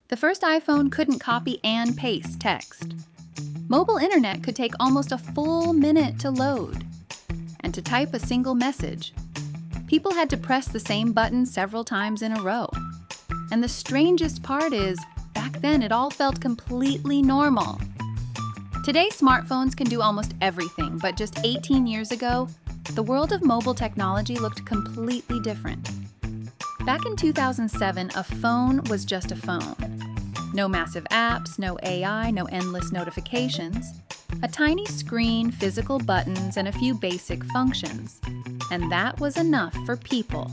The first iPhone couldn't copy and paste text. Mobile internet could take almost a full minute to load. And to type a single message, people had to press the same button several times in a row. And the strangest part is, back then it all felt completely normal. Today, smartphones can do almost everything, but just 18 years ago, the world of mobile technology looked completely different. Back in 2007, a phone was just a phone. No massive apps, no AI, no endless notifications. A tiny screen, physical buttons, and a few basic functions. And that was enough for people.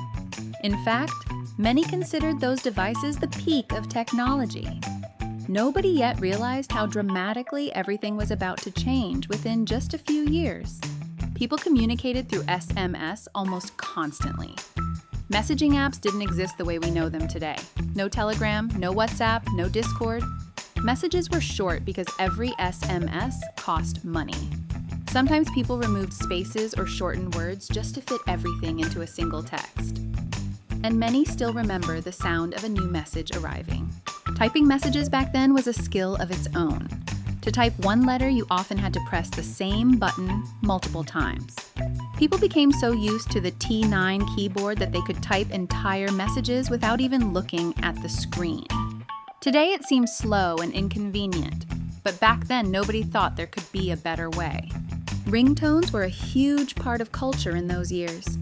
In fact, many considered those devices the peak of technology. Nobody yet realized how dramatically everything was about to change within just a few years. People communicated through SMS almost constantly. Messaging apps didn't exist the way we know them today. No Telegram, no WhatsApp, no Discord. Messages were short because every SMS cost money. Sometimes people removed spaces or shortened words just to fit everything into a single text. And many still remember the sound of a new message arriving. Typing messages back then was a skill of its own. To type one letter, you often had to press the same button multiple times. People became so used to the T9 keyboard that they could type entire messages without even looking at the screen. Today it seems slow and inconvenient, but back then nobody thought there could be a better way. Ringtones were a huge part of culture in those years.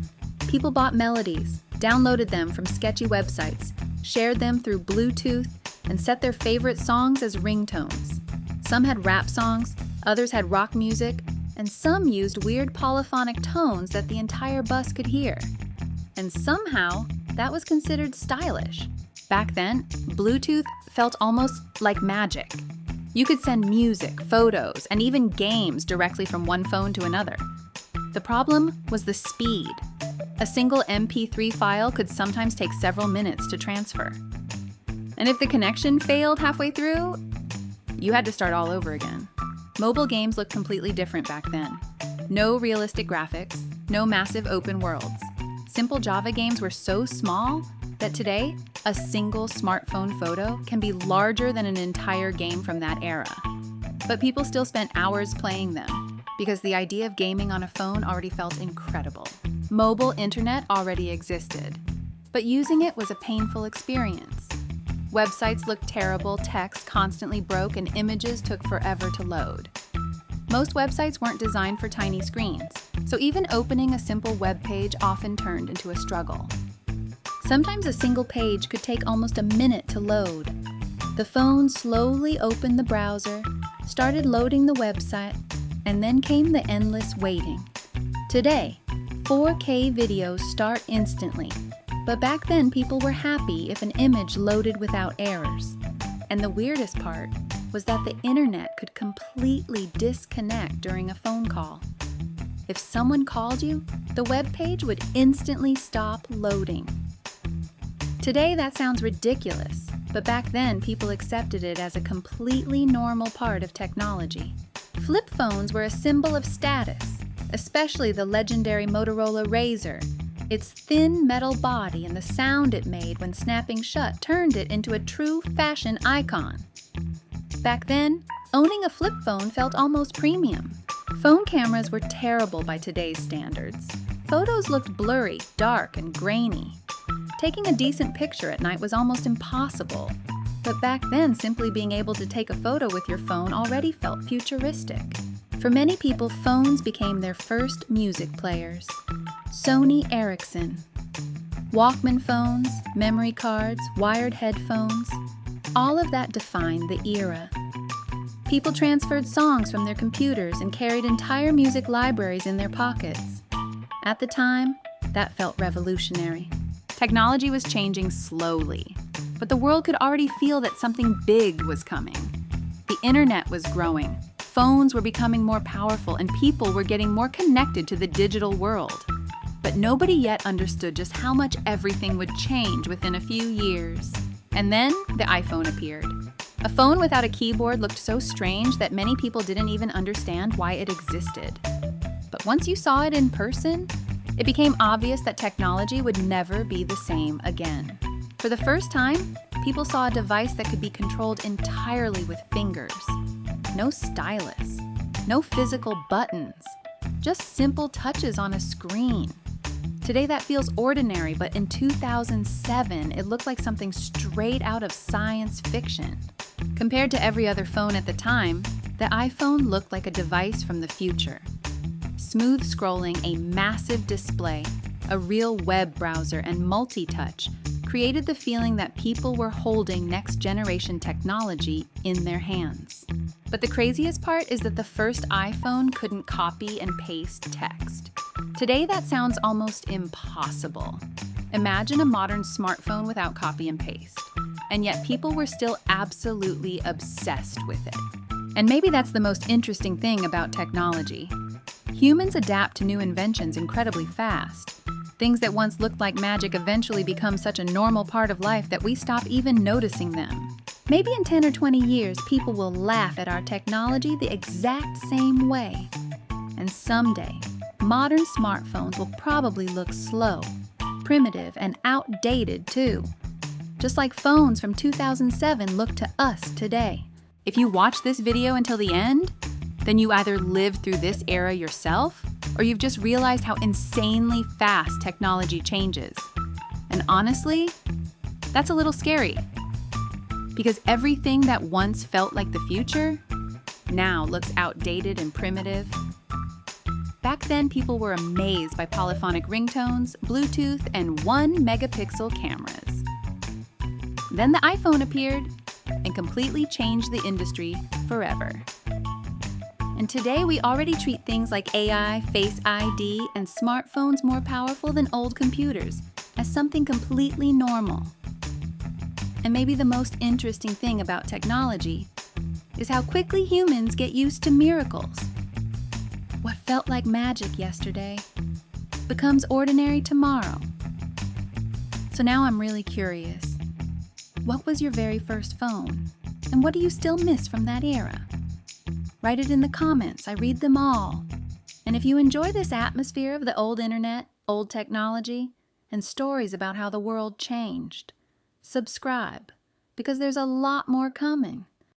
People bought melodies, downloaded them from sketchy websites, shared them through Bluetooth, and set their favorite songs as ringtones. Some had rap songs, others had rock music, and some used weird polyphonic tones that the entire bus could hear. And somehow, that was considered stylish. Back then, Bluetooth felt almost like magic. You could send music, photos, and even games directly from one phone to another. The problem was the speed. A single MP3 file could sometimes take several minutes to transfer. And if the connection failed halfway through, you had to start all over again. Mobile games looked completely different back then. No realistic graphics, no massive open worlds. Simple Java games were so small that today, a single smartphone photo can be larger than an entire game from that era. But people still spent hours playing them because the idea of gaming on a phone already felt incredible. Mobile internet already existed, but using it was a painful experience. Websites looked terrible, text constantly broke, and images took forever to load. Most websites weren't designed for tiny screens, so even opening a simple web page often turned into a struggle. Sometimes a single page could take almost a minute to load. The phone slowly opened the browser, started loading the website, and then came the endless waiting. Today, 4K videos start instantly. But back then, people were happy if an image loaded without errors. And the weirdest part was that the internet could completely disconnect during a phone call. If someone called you, the web page would instantly stop loading. Today, that sounds ridiculous, but back then, people accepted it as a completely normal part of technology. Flip phones were a symbol of status, especially the legendary Motorola Razr. Its thin metal body and the sound it made when snapping shut turned it into a true fashion icon. Back then, owning a flip phone felt almost premium. Phone cameras were terrible by today's standards. Photos looked blurry, dark, and grainy. Taking a decent picture at night was almost impossible. But back then, simply being able to take a photo with your phone already felt futuristic. For many people, phones became their first music players. Sony Ericsson. Walkman phones, memory cards, wired headphones, all of that defined the era. People transferred songs from their computers and carried entire music libraries in their pockets. At the time, that felt revolutionary. Technology was changing slowly, but the world could already feel that something big was coming. The internet was growing, phones were becoming more powerful, and people were getting more connected to the digital world. But nobody yet understood just how much everything would change within a few years. And then the iPhone appeared. A phone without a keyboard looked so strange that many people didn't even understand why it existed. But once you saw it in person, it became obvious that technology would never be the same again. For the first time, people saw a device that could be controlled entirely with fingers. No stylus, no physical buttons, just simple touches on a screen. Today that feels ordinary, but in 2007, it looked like something straight out of science fiction. Compared to every other phone at the time, the iPhone looked like a device from the future. Smooth scrolling, a massive display, a real web browser, and multi-touch created the feeling that people were holding next-generation technology in their hands. But the craziest part is that the first iPhone couldn't copy and paste text. Today, that sounds almost impossible. Imagine a modern smartphone without copy and paste. And yet people were still absolutely obsessed with it. And maybe that's the most interesting thing about technology. Humans adapt to new inventions incredibly fast. Things that once looked like magic eventually become such a normal part of life that we stop even noticing them. Maybe in 10 or 20 years, people will laugh at our technology the exact same way. And someday, modern smartphones will probably look slow, primitive, and outdated too. Just like phones from 2007 look to us today. If you watch this video until the end, then you either lived through this era yourself, or you've just realized how insanely fast technology changes. And honestly, that's a little scary. Because everything that once felt like the future now looks outdated and primitive. Back then, people were amazed by polyphonic ringtones, Bluetooth, and 1-megapixel cameras. Then the iPhone appeared and completely changed the industry forever. And today we already treat things like AI, Face ID, and smartphones more powerful than old computers as something completely normal. And maybe the most interesting thing about technology is how quickly humans get used to miracles. What felt like magic yesterday becomes ordinary tomorrow. So now I'm really curious. What was your very first phone? And what do you still miss from that era? Write it in the comments. I read them all. And if you enjoy this atmosphere of the old internet, old technology, and stories about how the world changed, subscribe, because there's a lot more coming.